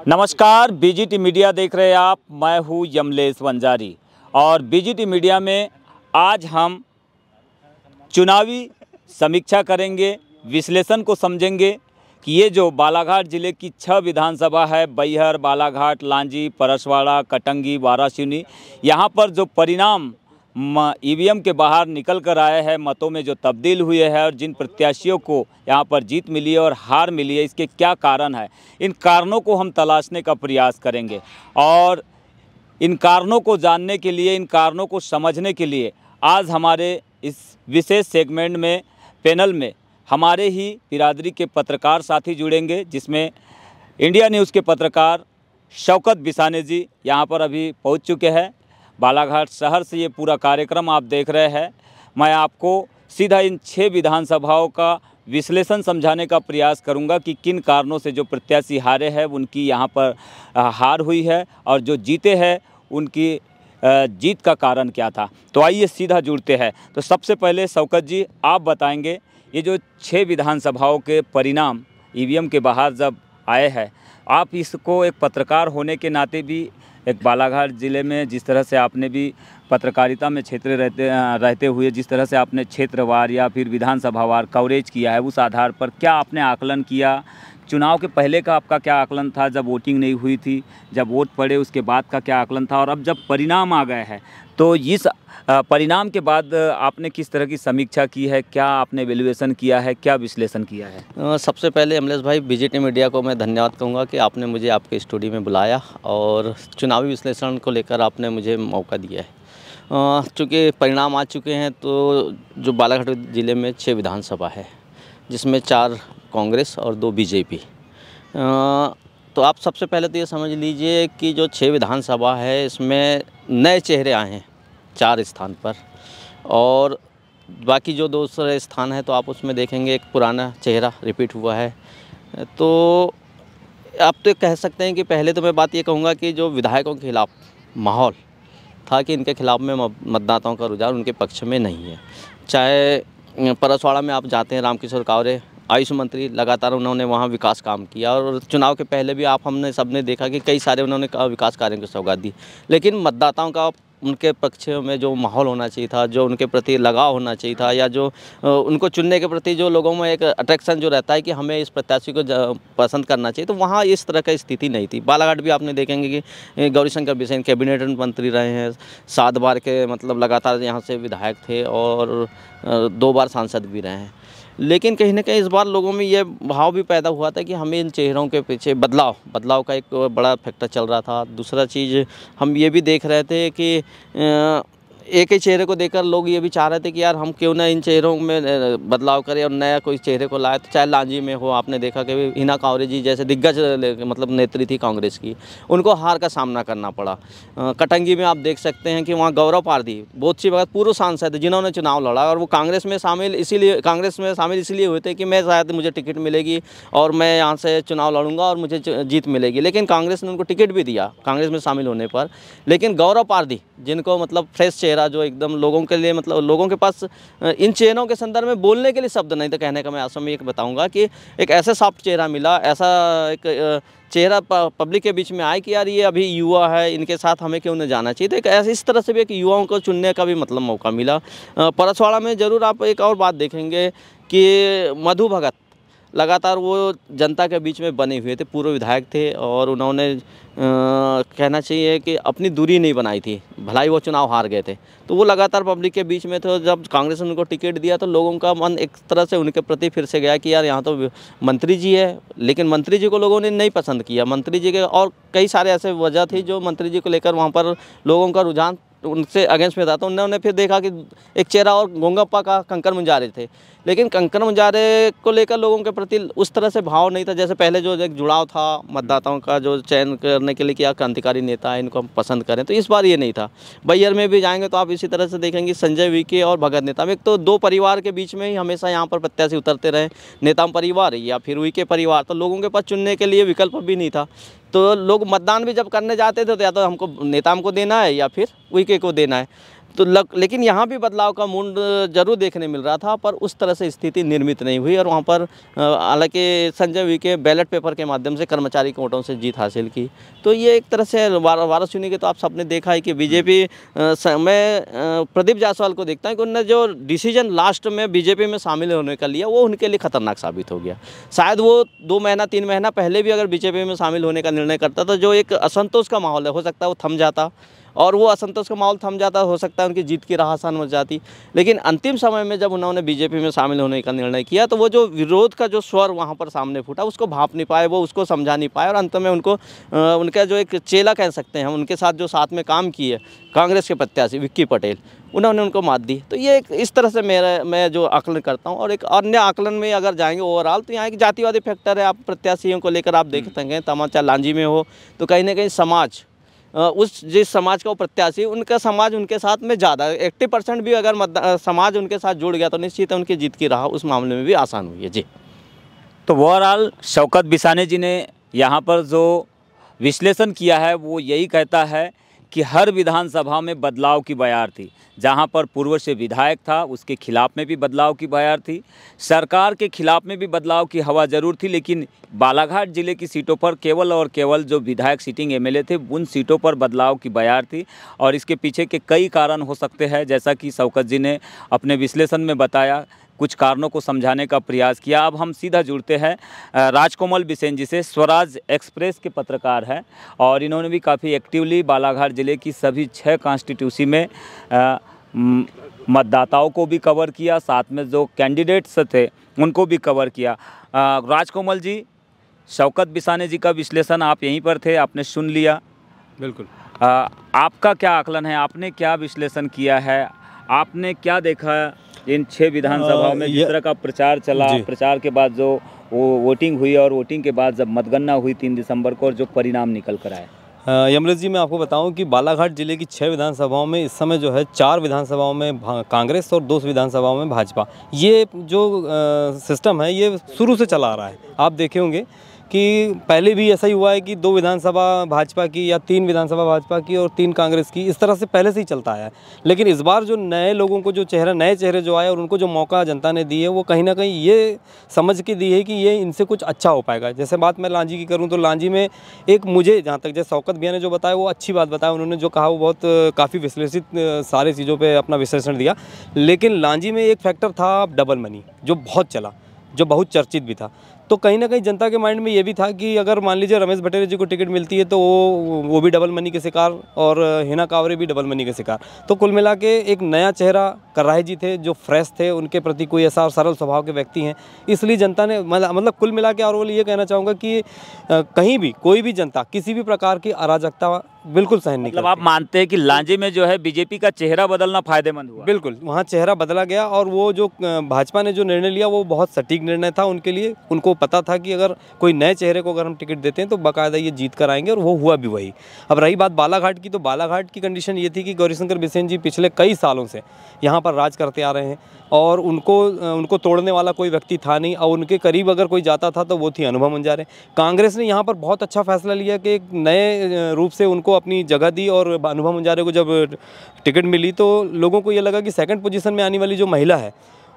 नमस्कार, BGT media देख रहे हैं आप। मैं हूं यमलेश वंजारी और बीजीटी मीडिया में आज हम चुनावी समीक्षा करेंगे, विश्लेषण को समझेंगे कि ये जो बालाघाट ज़िले की 6 विधानसभा है, बैहर, बालाघाट, लांजी, परसवाड़ा, कटंगी, वारासिवनी, यहाँ पर जो परिणाम ईवीएम के बाहर निकल कर आए हैं, मतों में जो तब्दील हुए हैं और जिन प्रत्याशियों को यहाँ पर जीत मिली है और हार मिली है, इसके क्या कारण है, इन कारणों को हम तलाशने का प्रयास करेंगे। और इन कारणों को जानने के लिए, इन कारणों को समझने के लिए आज हमारे इस विशेष सेगमेंट में, पैनल में हमारे ही बिरादरी के पत्रकार साथी जुड़ेंगे, जिसमें इंडिया न्यूज़ के पत्रकार शौकत बिसाने जी यहाँ पर अभी पहुँच चुके हैं। बालाघाट शहर से ये पूरा कार्यक्रम आप देख रहे हैं। मैं आपको सीधा इन 6 विधानसभाओं का विश्लेषण समझाने का प्रयास करूंगा कि किन कारणों से जो प्रत्याशी हारे हैं उनकी यहाँ पर हार हुई है और जो जीते हैं उनकी जीत का कारण क्या था। तो आइए सीधा जुड़ते हैं। तो सबसे पहले शौकत जी, आप बताएंगे ये जो 6 विधानसभाओं के परिणाम ईवीएम के बाहर जब आए हैं, आप इसको एक पत्रकार होने के नाते भी, एक बालाघाट ज़िले में जिस तरह से आपने भी पत्रकारिता में क्षेत्र रहते हुए जिस तरह से आपने क्षेत्रवार या फिर विधानसभावार कवरेज किया है, उस आधार पर क्या आपने आकलन किया? चुनाव के पहले का आपका क्या आकलन था जब वोटिंग नहीं हुई थी, जब वोट पड़े उसके बाद का क्या आकलन था, और अब जब परिणाम आ गए हैं तो इस परिणाम के बाद आपने किस तरह की समीक्षा की है? क्या आपने वैल्यूएशन किया है, क्या विश्लेषण किया है? सबसे पहले अमलेश भाई, बीजीटी मीडिया को मैं धन्यवाद कहूँगा कि आपने मुझे आपके स्टूडियो में बुलाया और चुनावी विश्लेषण को लेकर आपने मुझे मौका दिया है। चूँकि परिणाम आ चुके हैं, तो जो बालाघाट ज़िले में 6 विधानसभा है, जिसमें 4 कांग्रेस और 2 बीजेपी। तो आप सबसे पहले तो ये समझ लीजिए कि जो 6 विधानसभा है, इसमें नए चेहरे आए हैं 4 स्थान पर, और बाकी जो दूसरे स्थान है तो आप उसमें देखेंगे एक पुराना चेहरा रिपीट हुआ है। तो आप तो कह सकते हैं कि पहले तो मैं बात ये कहूँगा कि जो विधायकों के खिलाफ माहौल था कि इनके खिलाफ में मतदाताओं का रुझान उनके पक्ष में नहीं है। चाहे परसवाड़ा में आप जाते हैं, रामकिशोर कावरे आयुष मंत्री, लगातार उन्होंने वहाँ विकास काम किया, और चुनाव के पहले भी आप हमने सबने देखा कि कई सारे उन्होंने विकास कार्यों की सौगात दी। लेकिन मतदाताओं का उनके पक्ष में जो माहौल होना चाहिए था, जो उनके प्रति लगाव होना चाहिए था, या जो उनको चुनने के प्रति जो लोगों में एक अट्रैक्शन जो रहता है कि हमें इस प्रत्याशी को पसंद करना चाहिए, तो वहाँ इस तरह का स्थिति नहीं थी। बालाघाट भी आपने देखेंगे कि गौरीशंकर बिसेन कैबिनेट मंत्री रहे हैं, 7 बार के मतलब लगातार यहाँ से विधायक थे, और 2 बार सांसद भी रहे हैं। लेकिन कहीं ना कहीं इस बार लोगों में ये भाव भी पैदा हुआ था कि हमें इन चेहरों के पीछे बदलाव का एक बड़ा फैक्टर चल रहा था। दूसरा चीज़ हम ये भी देख रहे थे कि एक ही चेहरे को देखकर लोग ये भी चाह रहे थे कि यार हम क्यों ना इन चेहरों में बदलाव करें और नया कोई चेहरे को लाए। तो चाहे लांजी में हो, आपने देखा कि हिना कांवरे जी जैसे दिग्गज मतलब नेत्री थी कांग्रेस की, उनको हार का सामना करना पड़ा। कटंगी में आप देख सकते हैं कि वहाँ गौरव पारधी, बहुत सी वक्त पूर्व सांसद जिन्होंने चुनाव लड़ा, और वो कांग्रेस में शामिल इसीलिए हुए थे कि मैं शायद मुझे टिकट मिलेगी और मैं यहाँ से चुनाव लड़ूंगा और मुझे जीत मिलेगी। लेकिन कांग्रेस ने उनको टिकट भी दिया कांग्रेस में शामिल होने पर। लेकिन गौरव पारधी, जिनको मतलब फ्रेश चेहरा, जो एकदम लोगों के लिए मतलब लोगों के पास इन चेहरों के संदर्भ में बोलने के लिए शब्द नहीं, तो कहने का मैं आशा में एक बताऊंगा कि एक ऐसा सॉफ्ट चेहरा मिला, ऐसा एक चेहरा पब्लिक के बीच में आए कि यार ये अभी युवा है, इनके साथ हमें क्यों न जाना चाहिए। तो एक ऐसे इस तरह से भी एक युवाओं को चुनने का भी मतलब मौका मिला। परसवाड़ा में ज़रूर आप एक और बात देखेंगे कि मधु भगत लगातार वो जनता के बीच में बने हुए थे, पूर्व विधायक थे, और उन्होंने कहना चाहिए कि अपनी दूरी नहीं बनाई थी, भलाई वो चुनाव हार गए थे, तो वो लगातार पब्लिक के बीच में थे। जब कांग्रेस ने उनको टिकट दिया तो लोगों का मन एक तरह से उनके प्रति फिर से गया कि यार यहाँ तो मंत्री जी है। लेकिन मंत्री जी को लोगों ने नहीं पसंद किया, मंत्री जी के, और कई सारे ऐसे वजह थी जो मंत्री जी को लेकर वहाँ पर लोगों का रुझान उनसे अगेंस्ट में था। तो उन्होंने फिर देखा कि एक चेहरा और गोंगप्पा का कंकर मुंजारे थे, लेकिन कंकर मुंजारे को लेकर लोगों के प्रति उस तरह से भाव नहीं था जैसे पहले जो एक जुड़ाव था मतदाताओं का, जो चयन करने के लिए कि क्रांतिकारी नेता है, इनको हम पसंद करें। तो इस बार ये नहीं था। बैहर में भी जाएंगे तो आप इसी तरह से देखेंगे संजय विके और भगत नेता में, एक तो 2 परिवार के बीच में ही हमेशा यहाँ पर प्रत्याशी उतरते रहे, नेताम परिवार या फिर विके परिवार। तो लोगों के पास चुनने के लिए विकल्प भी नहीं था। तो लोग मतदान भी जब करने जाते थे तो या तो हमको नेताम को देना है या फिर विके को देना है। तो लेकिन यहाँ भी बदलाव का मूड जरूर देखने मिल रहा था, पर उस तरह से स्थिति निर्मित नहीं हुई और वहाँ पर हालांकि संजय वी बैलेट पेपर के माध्यम से कर्मचारी के वोटों से जीत हासिल की। तो ये एक तरह से वाराणसी के तो आप सबने देखा है कि बीजेपी मैं प्रदीप जायसवाल को देखता हूँ कि उन्होंने जो डिसीजन लास्ट में बीजेपी में शामिल होने का लिया वो उनके लिए खतरनाक साबित हो गया। शायद वो 2 महीना 3 महीना पहले भी अगर बीजेपी में शामिल होने का निर्णय करता तो जो एक असंतोष का माहौल है हो सकता है वो थम जाता, और वो असंतोष का माहौल थम जाता, हो सकता है उनकी जीत की राह आसान हो जाती। लेकिन अंतिम समय में जब उन्होंने बीजेपी में शामिल होने का निर्णय किया तो वो जो विरोध का जो स्वर वहाँ पर सामने फूटा उसको भाप नहीं पाए, वो उसको समझा नहीं पाए, और अंत में उनको उनका जो एक चेला कह सकते हैं, उनके साथ जो साथ में काम किए कांग्रेस के प्रत्याशी विक्की पटेल, उन्होंने उनको मात दी। तो ये इस तरह से मैं जो आकलन करता हूँ। और एक अन्य आकलन में अगर जाएंगे ओवरऑल तो यहाँ एक जातिवादी फैक्टर है। आप प्रत्याशियों को लेकर आप देखते हैं तमाचा लांजी में हो तो कहीं ना कहीं समाज उस जिस समाज का वो प्रत्याशी उनका समाज उनके साथ में ज़्यादा 80% भी अगर समाज उनके साथ जुड़ गया तो निश्चित है उनकी जीत की राह उस मामले में भी आसान हुई है जी। तो ओवरऑल शौकत बिसाने जी ने यहाँ पर जो विश्लेषण किया है वो यही कहता है कि हर विधानसभा में बदलाव की बयार थी। जहाँ पर पूर्व से विधायक था उसके खिलाफ में भी बदलाव की बयार थी, सरकार के खिलाफ में भी बदलाव की हवा ज़रूर थी, लेकिन बालाघाट जिले की सीटों पर केवल और केवल जो विधायक सिटिंग एमएलए थे उन सीटों पर बदलाव की बयार थी। और इसके पीछे के कई कारण हो सकते हैं, जैसा कि शौकत जी ने अपने विश्लेषण में बताया, कुछ कारणों को समझाने का प्रयास किया। अब हम सीधा जुड़ते हैं राजकमल बिसेन जी से, स्वराज एक्सप्रेस के पत्रकार हैं और इन्होंने भी काफ़ी एक्टिवली बालाघाट ज़िले की सभी 6 कॉन्स्टिट्यूंसी में मतदाताओं को भी कवर किया, साथ में जो कैंडिडेट्स थे उनको भी कवर किया। राजकमल जी, शौकत बिसाने जी का विश्लेषण आप यहीं पर थे, आपने सुन लिया। बिल्कुल। आपका क्या आकलन है, आपने क्या विश्लेषण किया है, आपने क्या देखा इन 6 विधानसभाओं में जिस तरह का प्रचार चला, प्रचार के बाद जो वो वोटिंग हुई और वोटिंग के बाद जब मतगणना हुई 3 दिसंबर को और जो परिणाम निकल कर आए? यमराज जी, मैं आपको बताऊं कि बालाघाट जिले की 6 विधानसभाओं में इस समय जो है 4 विधानसभाओं में कांग्रेस और 2 विधानसभाओं में भाजपा। ये जो सिस्टम है ये शुरू से चला आ रहा है। आप देखे होंगे कि पहले भी ऐसा ही हुआ है कि 2 विधानसभा भाजपा की या 3 विधानसभा भाजपा की और 3 कांग्रेस की, इस तरह से पहले से ही चलता आया है। लेकिन इस बार जो नए लोगों को जो नए चेहरे जो आए और उनको जो मौका जनता ने दी है वो कहीं ना कहीं ये समझ के दी है कि ये इनसे कुछ अच्छा हो पाएगा। जैसे बात मैं लांजी की करूँ तो लांजी में एक मुझे जहाँ तक जैसे शौकत भैया ने जो बताया वो अच्छी बात बताया, उन्होंने जो कहा वो बहुत काफ़ी विश्लेषित सारे चीज़ों पर अपना विश्लेषण दिया। लेकिन लांजी में एक फैक्टर था डबल मनी जो बहुत चला, जो बहुत चर्चित भी था। तो कहीं ना कहीं जनता के माइंड में ये भी था कि अगर मान लीजिए रमेश भट्टेरे जी को टिकट मिलती है तो वो भी डबल मनी के शिकार और हिना कांवरे भी डबल मनी के शिकार। तो कुल मिला के एक नया चेहरा कराहे जी थे जो फ्रेश थे, उनके प्रति कोई ऐसा सरल स्वभाव के व्यक्ति हैं, इसलिए जनता ने मतलब कुल मिला के और ये कहना चाहूँगा कि कहीं भी कोई भी जनता किसी भी प्रकार की अराजकता बिल्कुल सहन नहीं करती। आप मानते हैं कि लांजी में जो है बीजेपी का चेहरा बदलना फायदेमंद हुआ? बिल्कुल, वहाँ चेहरा बदला गया और वो जो भाजपा ने जो निर्णय लिया वो बहुत सटीक निर्णय था उनके लिए। उनको पता था कि अगर कोई नए चेहरे को अगर हम टिकट देते हैं तो बाकायदा ये जीत कर आएंगे, और वो हुआ भी वही। अब रही बात बालाघाट की, तो बालाघाट की कंडीशन ये थी कि गौरीशंकर बिसेन जी पिछले कई सालों से यहाँ पर राज करते आ रहे हैं और उनको तोड़ने वाला कोई व्यक्ति था नहीं, और उनके करीब अगर कोई जाता था तो वो थी अनुभव मंजारे। कांग्रेस ने यहाँ पर बहुत अच्छा फैसला लिया कि एक नए रूप से उनको अपनी जगह दी, और अनुभव मंजारे को जब टिकट मिली तो लोगों को ये लगा कि 2nd पोजीशन में आने वाली जो महिला है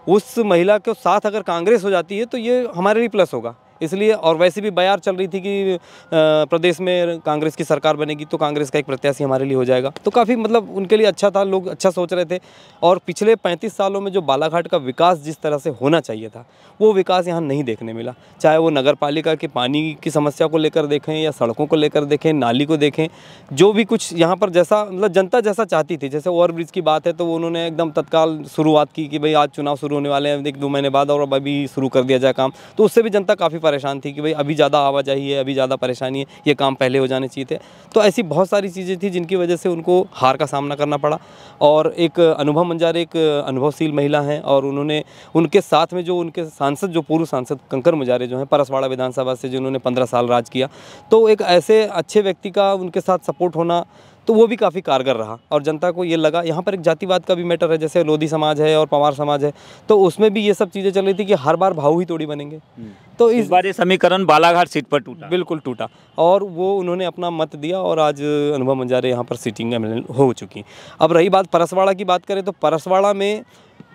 उस महिला के साथ अगर कांग्रेस हो जाती है तो ये हमारे लिए प्लस होगा। इसलिए, और वैसे भी बयार चल रही थी कि प्रदेश में कांग्रेस की सरकार बनेगी तो कांग्रेस का एक प्रत्याशी हमारे लिए हो जाएगा। तो काफ़ी मतलब उनके लिए अच्छा था, लोग अच्छा सोच रहे थे। और पिछले 35 सालों में जो बालाघाट का विकास जिस तरह से होना चाहिए था वो विकास यहाँ नहीं देखने मिला। चाहे वो नगर पालिका के पानी की समस्या को लेकर देखें या सड़कों को लेकर देखें, नाली को देखें, जो भी कुछ यहाँ पर जैसा मतलब जनता जैसा चाहती थी। जैसे ओवरब्रिज की बात है तो उन्होंने एकदम तत्काल शुरुआत की कि भाई आज चुनाव शुरू होने वाले हैं, 1-2 महीने बाद और अभी शुरू कर दिया जाए काम। तो उससे भी जनता काफ़ी परेशान थी कि भाई अभी ज़्यादा आवाजाही है, अभी ज़्यादा परेशानी है, ये काम पहले हो जाने चाहिए थे। तो ऐसी बहुत सारी चीज़ें थी जिनकी वजह से उनको हार का सामना करना पड़ा। और एक अनुभव मंजारे एक अनुभवशील महिला हैं और उन्होंने उनके साथ में जो उनके सांसद, जो पूर्व सांसद कंकर मुजारे जो हैं परसवाड़ा विधानसभा से, जिन्होंने 15 साल राज किया, तो एक ऐसे अच्छे व्यक्ति का उनके साथ सपोर्ट होना तो वो भी काफ़ी कारगर रहा और जनता को ये लगा। यहाँ पर एक जातिवाद का भी मैटर है, जैसे लोधी समाज है और पवार समाज है, तो उसमें भी ये सब चीज़ें चल रही थी कि हर बार भाऊ ही तोड़ी बनेंगे। तो इस बार ये समीकरण बालाघाट सीट पर टूटा। बिल्कुल टूटा और वो उन्होंने अपना मत दिया और आज अनुभव मंजारे यहाँ पर सीटिंग एमएलए हो चुकी। अब रही बात परसवाड़ा की बात करें तो परसवाड़ा में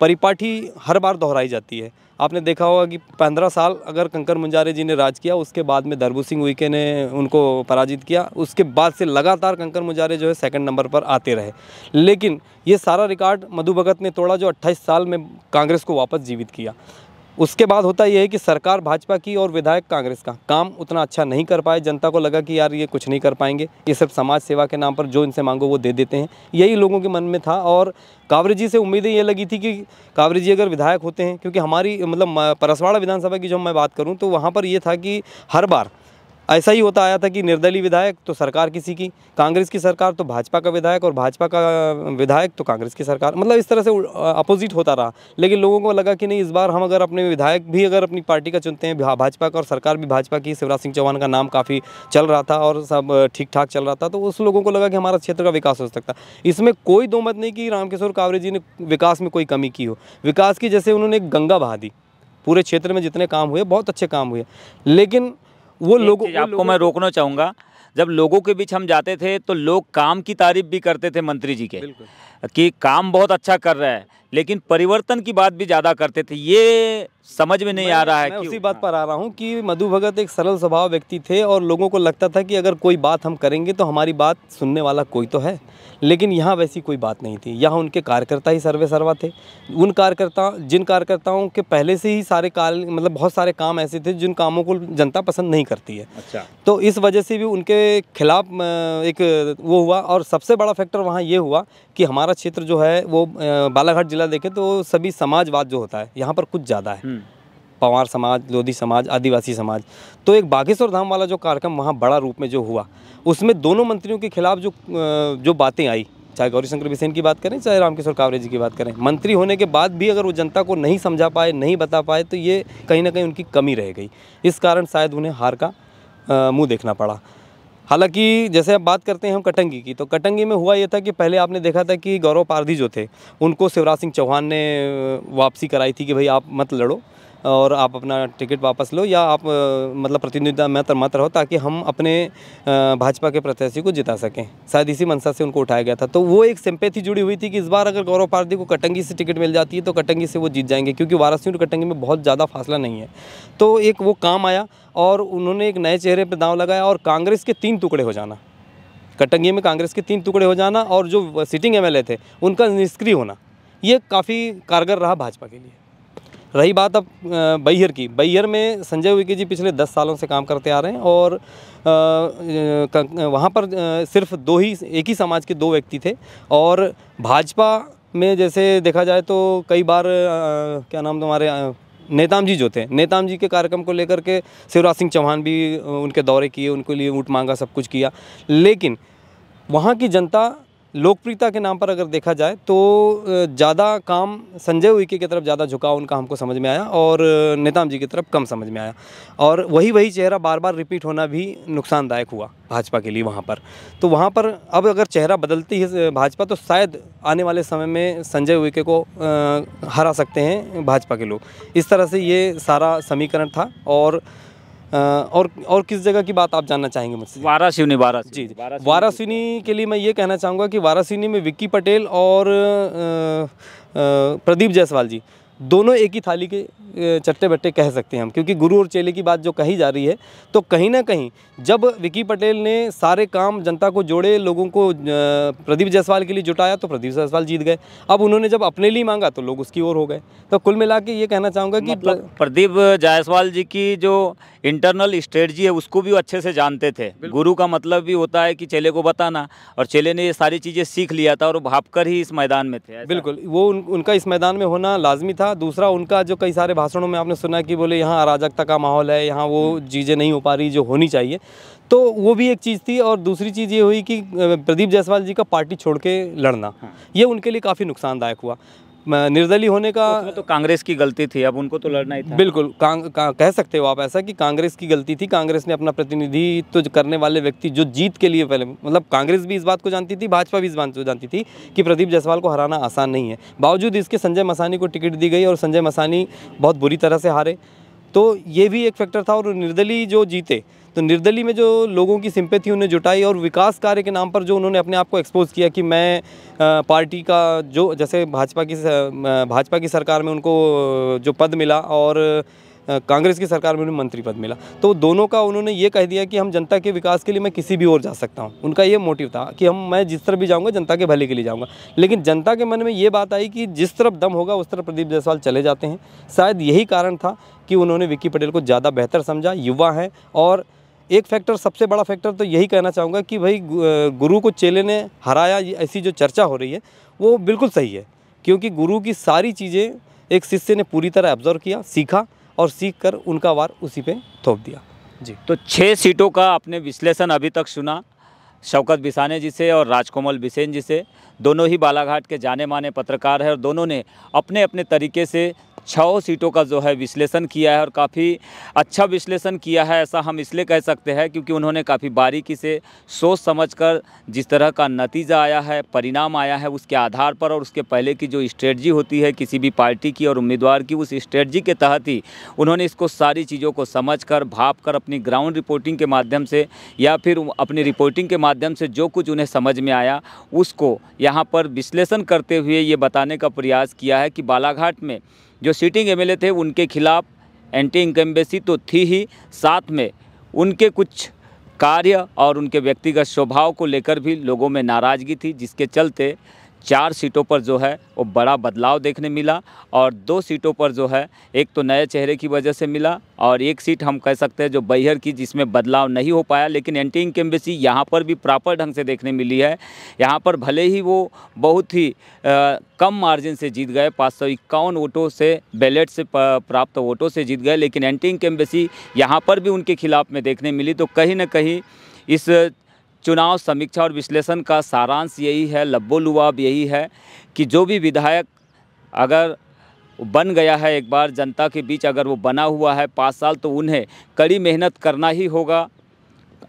परिपाठी हर बार दोहराई जाती है। आपने देखा होगा कि 15 साल अगर कंकर मुंजारे जी ने राज किया, उसके बाद में दरबू सिंह उइके ने उनको पराजित किया, उसके बाद से लगातार कंकर मुंजारे जो है सेकंड नंबर पर आते रहे। लेकिन ये सारा रिकॉर्ड मधु भगत ने तोड़ा, जो 28 साल में कांग्रेस को वापस जीवित किया। उसके बाद होता यह है कि सरकार भाजपा की और विधायक कांग्रेस का काम उतना अच्छा नहीं कर पाए। जनता को लगा कि यार ये कुछ नहीं कर पाएंगे, ये सब समाज सेवा के नाम पर जो इनसे मांगो वो दे देते हैं, यही लोगों के मन में था। और कावरे जी से उम्मीदें ये लगी थी कि कावरे जी अगर विधायक होते हैं, क्योंकि हमारी मतलब परसवाड़ा विधानसभा की जो मैं बात करूँ तो वहाँ पर ये था कि हर बार ऐसा ही होता आया था कि निर्दलीय विधायक तो सरकार किसी की, कांग्रेस की सरकार तो भाजपा का विधायक और भाजपा का विधायक तो कांग्रेस की सरकार, मतलब इस तरह से अपोजिट होता रहा। लेकिन लोगों को लगा कि नहीं, इस बार हम अगर अपने विधायक भी अगर अपनी पार्टी का चुनते हैं भाजपा का और सरकार भी भाजपा की, शिवराज सिंह चौहान का नाम काफ़ी चल रहा था और सब ठीक ठाक चल रहा था, तो उस लोगों को लगा कि हमारा क्षेत्र का विकास हो सकता। इसमें कोई दो मत नहीं कि रामकिशोर कावरे जी ने विकास में कोई कमी की हो। विकास की जैसे उन्होंने एक गंगा बहा दी, पूरे क्षेत्र में जितने काम हुए बहुत अच्छे काम हुए। लेकिन वो लोगों आपको मैं रोकना चाहूँगा, जब लोगों के बीच हम जाते थे तो लोग काम की तारीफ भी करते थे मंत्री जी के कि काम बहुत अच्छा कर रहा है, लेकिन परिवर्तन की बात भी ज़्यादा करते थे। ये समझ में नहीं आ रहा है। मैं उसी बात पर आ रहा हूँ कि मधु भगत एक सरल स्वभाव व्यक्ति थे और लोगों को लगता था कि अगर कोई बात हम करेंगे तो हमारी बात सुनने वाला कोई तो है। लेकिन यहाँ वैसी कोई बात नहीं थी। यहाँ उनके कार्यकर्ता ही सर्वे सर्वा थे। जिन कार्यकर्ताओं के पहले से ही सारे मतलब बहुत सारे काम ऐसे थे जिन कामों को जनता पसंद नहीं करती है। अच्छा। तो इस वजह से भी उनके खिलाफ एक वो हुआ। और सबसे बड़ा फैक्टर वहाँ ये हुआ कि हमारा क्षेत्र जो है वो बालाघाट जिला देखें तो सभी समाजवाद जो होता है यहाँ पर कुछ ज़्यादा है। पवार समाज, लोधी समाज, आदिवासी समाज। तो एक बागेश्वर धाम वाला जो कार्यक्रम वहाँ बड़ा रूप में जो हुआ, उसमें दोनों मंत्रियों के खिलाफ जो बातें आई, चाहे गौरीशंकर बिसेन की बात करें चाहे रामकिशोर कावरे जी की बात करें, मंत्री होने के बाद भी अगर वो जनता को नहीं समझा पाए, नहीं बता पाए, तो ये कहीं ना कहीं उनकी कमी रह गई। इस कारण शायद उन्हें हार का मुँह देखना पड़ा। हालांकि जैसे अब बात करते हैं हम कटंगी की, तो कटंगी में हुआ ये था कि पहले आपने देखा था कि गौरव पारधी जो थे उनको शिवराज सिंह चौहान ने वापसी कराई थी कि भाई आप मत लड़ो और आप अपना टिकट वापस लो, या आप मतलब प्रतिनिधित्व में मत रहो, ताकि हम अपने भाजपा के प्रत्याशी को जिता सकें। शायद इसी मंशा से उनको उठाया गया था। तो वो एक सिंपैथी जुड़ी हुई थी कि इस बार अगर गौरव पारधी को कटंगी से टिकट मिल जाती है तो कटंगी से वो जीत जाएंगे, क्योंकि वाराणसी और कटंगी में बहुत ज़्यादा फासला नहीं है। तो एक वो काम आया और उन्होंने एक नए चेहरे पर दांव लगाया और कांग्रेस के 3 टुकड़े हो जाना, कटंगी में कांग्रेस के 3 टुकड़े हो जाना और जो सिटिंग एमएलए थे उनका निष्क्रिय होना, ये काफ़ी कारगर रहा भाजपा के लिए। रही बात अब बैहर की, बैहर में संजय उइके जी पिछले 10 सालों से काम करते आ रहे हैं और वहाँ पर सिर्फ एक ही समाज के 2 व्यक्ति थे। और भाजपा में जैसे देखा जाए तो कई बार क्या नाम तुम्हारे नेताम जी जो थे, नेताम जी के कार्यक्रम को लेकर के शिवराज सिंह चौहान भी उनके दौरे किए, उनके लिए ऊँट मांगा, सब कुछ किया। लेकिन वहाँ की जनता लोकप्रियता के नाम पर अगर देखा जाए तो ज़्यादा काम संजय उइके की तरफ ज़्यादा झुकाव उनका हमको समझ में आया और नेताम जी की तरफ कम समझ में आया। और वही चेहरा बार बार रिपीट होना भी नुकसानदायक हुआ भाजपा के लिए वहाँ पर। तो वहाँ पर अब अगर चेहरा बदलती है भाजपा तो शायद आने वाले समय में संजय उइके को हरा सकते हैं भाजपा के लोग। इस तरह से ये सारा समीकरण था। और किस जगह की बात आप जानना चाहेंगे मुझसे? वाराणसी। जी, वाराणसी के लिए मैं ये कहना चाहूँगा कि वाराणसी में विक्की पटेल और प्रदीप जायसवाल जी दोनों एक ही थाली के चट्टे बट्टे कह सकते हैं हम, क्योंकि गुरु और चेले की बात जो कही जा रही है, तो कहीं ना कहीं जब विक्की पटेल ने सारे काम जनता को जोड़े, लोगों को प्रदीप जायसवाल के लिए जुटाया तो प्रदीप जायसवाल जीत गए। अब उन्होंने जब अपने लिए मांगा तो लोग उसकी ओर हो गए। तो कुल मिला के ये कहना चाहूँगा कि मतलब प्रदीप जायसवाल जी की जो इंटरनल स्ट्रेटजी है उसको भी अच्छे से जानते थे। गुरु का मतलब भी होता है कि चेले को बताना, और चेले ने ये सारी चीज़ें सीख लिया था और भापकर ही इस मैदान में थे। बिल्कुल, वो उनका इस मैदान में होना लाजमी था। दूसरा, उनका जो कई सारे भाषणों में आपने सुना कि बोले यहाँ अराजकता का माहौल है, यहाँ वो चीज़ें नहीं हो पा रही जो होनी चाहिए, तो वो भी एक चीज़ थी। और दूसरी चीज़ ये हुई कि प्रदीप जायसवाल जी का पार्टी छोड़ के लड़ना, ये उनके लिए काफ़ी नुकसानदायक हुआ। निर्दलीय होने का उसमें तो कांग्रेस की गलती थी, अब उनको तो लड़ना ही था। बिल्कुल कह सकते हो आप ऐसा कि कांग्रेस की गलती थी। कांग्रेस ने अपना प्रतिनिधित्व तो करने वाले व्यक्ति जो जीत के लिए पहले, मतलब कांग्रेस भी इस बात को जानती थी, भाजपा भी इस बात को जानती थी कि प्रदीप जायसवाल को हराना आसान नहीं है। बावजूद इसके संजय मसानी को टिकट दी गई और संजय मसानी बहुत बुरी तरह से हारे, तो ये भी एक फैक्टर था। और निर्दलीय जो जीते, तो निर्दलीय में जो लोगों की सिंपैथी उन्हें जुटाई और विकास कार्य के नाम पर जो उन्होंने अपने आप को एक्सपोज किया कि मैं पार्टी का जो, जैसे भाजपा की सरकार में उनको जो पद मिला और कांग्रेस की सरकार में उन्हें मंत्री पद मिला, तो दोनों का उन्होंने ये कह दिया कि हम जनता के विकास के लिए मैं किसी भी ओर जा सकता हूँ। उनका ये मोटिव था कि मैं जिस तरफ भी जाऊँगा जनता के भले के लिए जाऊँगा। लेकिन जनता के मन में ये बात आई कि जिस तरफ दम होगा उस तरफ प्रदीप जायसवाल चले जाते हैं। शायद यही कारण था कि उन्होंने विक्की पटेल को ज़्यादा बेहतर समझा, युवा हैं। और एक फैक्टर, सबसे बड़ा फैक्टर तो यही कहना चाहूँगा कि भाई गुरु को चेले ने हराया, ऐसी जो चर्चा हो रही है वो बिल्कुल सही है, क्योंकि गुरु की सारी चीज़ें एक शिष्य ने पूरी तरह ऑब्जर्व किया, सीखा और सीख कर उनका वार उसी पे थोप दिया। जी, तो 6 सीटों का आपने विश्लेषण अभी तक सुना शौकत बिसाने जी से और राजकमल बिसेन जी से। दोनों ही बालाघाट के जाने माने पत्रकार हैं और दोनों ने अपने अपने तरीके से 6 सीटों का जो है विश्लेषण किया है और काफ़ी अच्छा विश्लेषण किया है। ऐसा हम इसलिए कह सकते हैं क्योंकि उन्होंने काफ़ी बारीकी से सोच समझकर जिस तरह का नतीजा आया है, परिणाम आया है, उसके आधार पर और उसके पहले की जो स्ट्रेटजी होती है किसी भी पार्टी की और उम्मीदवार की, उस स्ट्रेटजी के तहत ही उन्होंने इसको सारी चीज़ों को समझकर, भांपकर अपनी ग्राउंड रिपोर्टिंग के माध्यम से या फिर अपनी रिपोर्टिंग के माध्यम से जो कुछ उन्हें समझ में आया उसको यहाँ पर विश्लेषण करते हुए ये बताने का प्रयास किया है कि बालाघाट में जो सिटिंग एमएलए थे उनके खिलाफ एंटी इनकम्बेंसी तो थी ही, साथ में उनके कुछ कार्य और उनके व्यक्तिगत स्वभाव को लेकर भी लोगों में नाराज़गी थी, जिसके चलते 4 सीटों पर जो है वो बड़ा बदलाव देखने मिला और 2 सीटों पर जो है एक तो नए चेहरे की वजह से मिला और एक सीट हम कह सकते हैं जो बैहर की, जिसमें बदलाव नहीं हो पाया। लेकिन एंटी इनकम्बेंसी यहाँ पर भी प्रॉपर ढंग से देखने मिली है। यहाँ पर भले ही वो बहुत ही कम मार्जिन से जीत गए, 551 वोटों से, बैलेट से प्राप्त वोटों से जीत गए, लेकिन एंटी इनकम्बेंसी यहाँ पर भी उनके खिलाफ में देखने मिली। तो कहीं ना कहीं इस चुनाव समीक्षा और विश्लेषण का सारांश यही है, लब्बो-लुआब यही है कि जो भी विधायक अगर बन गया है एक बार जनता के बीच, अगर वो बना हुआ है 5 साल, तो उन्हें कड़ी मेहनत करना ही होगा,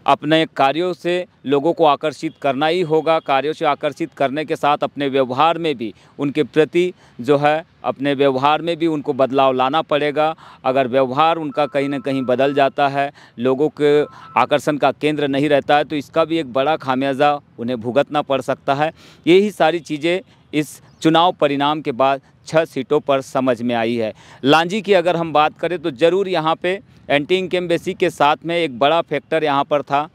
अपने कार्यों से लोगों को आकर्षित करना ही होगा। कार्यों से आकर्षित करने के साथ अपने व्यवहार में भी उनके प्रति जो है, अपने व्यवहार में भी उनको बदलाव लाना पड़ेगा। अगर व्यवहार उनका कहीं ना कहीं बदल जाता है, लोगों के आकर्षण का केंद्र नहीं रहता है, तो इसका भी एक बड़ा खामियाजा उन्हें भुगतना पड़ सकता है। यही सारी चीज़ें इस चुनाव परिणाम के बाद 6 सीटों पर समझ में आई है। लांजी की अगर हम बात करें तो ज़रूर यहाँ पे एंटी इनकम्बेंसी के साथ में एक बड़ा फैक्टर यहाँ पर था,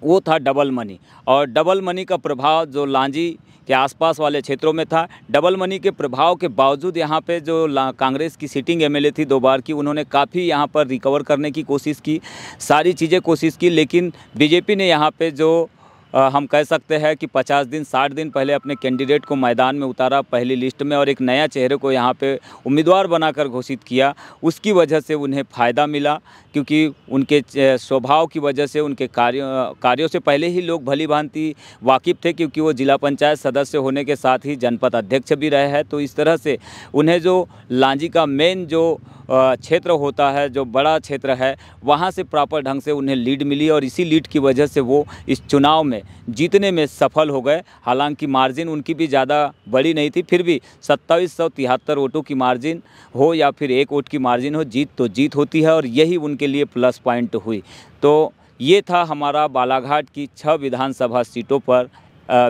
वो था डबल मनी। और डबल मनी का प्रभाव जो लांजी के आसपास वाले क्षेत्रों में था, डबल मनी के प्रभाव के बावजूद यहाँ पे जो कांग्रेस की सिटिंग एमएलए थी 2 बार की, उन्होंने काफ़ी यहाँ पर रिकवर करने की कोशिश की, सारी चीज़ें कोशिश की। लेकिन बीजेपी ने यहाँ पे जो हम कह सकते हैं कि 50 दिन 60 दिन पहले अपने कैंडिडेट को मैदान में उतारा पहली लिस्ट में और एक नया चेहरे को यहाँ पे उम्मीदवार बनाकर घोषित किया, उसकी वजह से उन्हें फ़ायदा मिला, क्योंकि उनके स्वभाव की वजह से, उनके कार्यों से पहले ही लोग भली भांति वाकिफ़ थे, क्योंकि वो जिला पंचायत सदस्य होने के साथ ही जनपद अध्यक्ष भी रहे हैं। तो इस तरह से उन्हें जो लांजी का मेन जो क्षेत्र होता है, जो बड़ा क्षेत्र है, वहाँ से प्रॉपर ढंग से उन्हें लीड मिली और इसी लीड की वजह से वो इस चुनाव में जीतने में सफल हो गए। हालांकि मार्जिन उनकी भी ज़्यादा बड़ी नहीं थी, फिर भी 2773 वोटों की मार्जिन हो या फिर 1 वोट की मार्जिन हो, जीत तो जीत होती है और यही उनके लिए प्लस पॉइंट हुई। तो ये था हमारा बालाघाट की 6 विधानसभा सीटों पर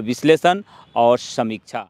विश्लेषण और समीक्षा।